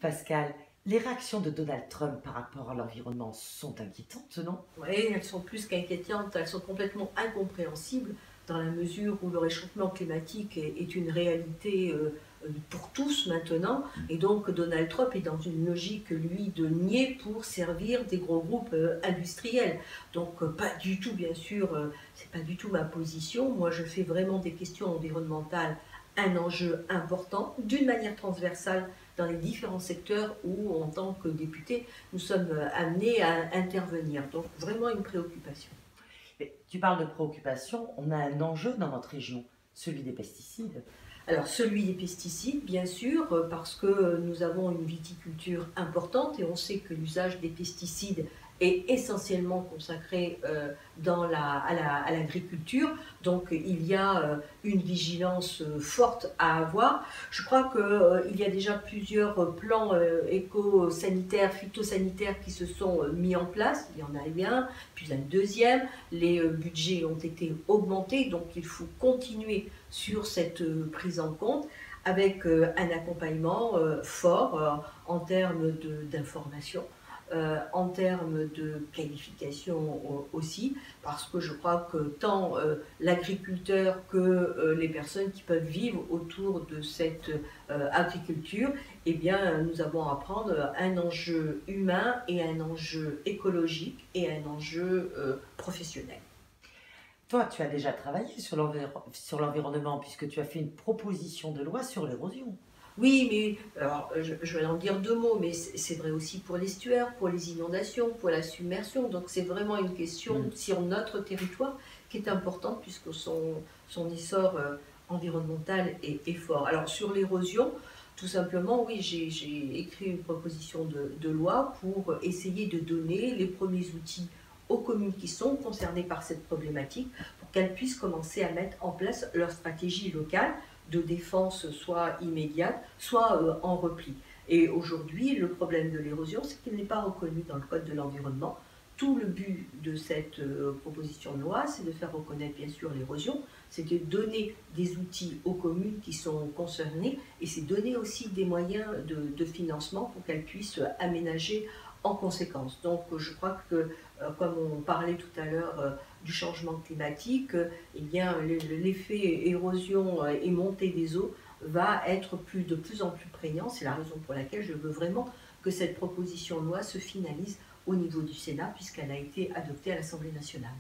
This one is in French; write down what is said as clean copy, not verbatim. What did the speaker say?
Pascal, les réactions de Donald Trump par rapport à l'environnement sont inquiétantes, non? Oui, elles sont plus qu'inquiétantes, elles sont complètement incompréhensibles dans la mesure où le réchauffement climatique est une réalité pour tous maintenant. Et donc Donald Trump est dans une logique, lui, de nier pour servir des gros groupes industriels. Donc pas du tout, bien sûr, c'est pas du tout ma position. Moi, je fais vraiment des questions environnementales un enjeu important, d'une manière transversale dans les différents secteurs où, en tant que député, nous sommes amenés à intervenir. Donc vraiment une préoccupation. Mais tu parles de préoccupation, on a un enjeu dans notre région, celui des pesticides. Alors celui des pesticides, bien sûr, parce que nous avons une viticulture importante et on sait que l'usage des pesticides est essentiellement consacré à l'agriculture. Donc il y a une vigilance forte à avoir. Je crois qu'il y a déjà plusieurs plans éco-sanitaires, phytosanitaires qui se sont mis en place. Il y en a eu un, puis un deuxième. Les budgets ont été augmentés, donc il faut continuer sur cette prise en compte avec un accompagnement fort en termes d'information, en termes de qualification aussi, parce que je crois que tant l'agriculteur que les personnes qui peuvent vivre autour de cette agriculture, eh bien, nous avons à prendre un enjeu humain et un enjeu écologique et un enjeu professionnel. Toi, tu as déjà travaillé sur l'environnement puisque tu as fait une proposition de loi sur l'érosion. Oui, mais alors, je vais en dire deux mots, mais c'est vrai aussi pour l'estuaire, pour les inondations, pour la submersion. Donc c'est vraiment une question sur notre territoire qui est importante puisque son essor environnemental est fort. Alors sur l'érosion, tout simplement, oui, j'ai écrit une proposition de loi pour essayer de donner les premiers outils aux communes qui sont concernées par cette problématique pour qu'elles puissent commencer à mettre en place leur stratégie locale de défense, soit immédiate, soit en repli. Et aujourd'hui, le problème de l'érosion, c'est qu'il n'est pas reconnu dans le Code de l'environnement. Tout le but de cette proposition de loi, c'est de faire reconnaître bien sûr l'érosion, c'est de donner des outils aux communes qui sont concernées et c'est donner aussi des moyens de financement pour qu'elles puissent aménager en conséquence. Donc je crois que, comme on parlait tout à l'heure du changement climatique, eh bien l'effet érosion et montée des eaux va être de plus en plus prégnant. C'est la raison pour laquelle je veux vraiment que cette proposition de loi se finalise au niveau du Sénat puisqu'elle a été adoptée à l'Assemblée nationale.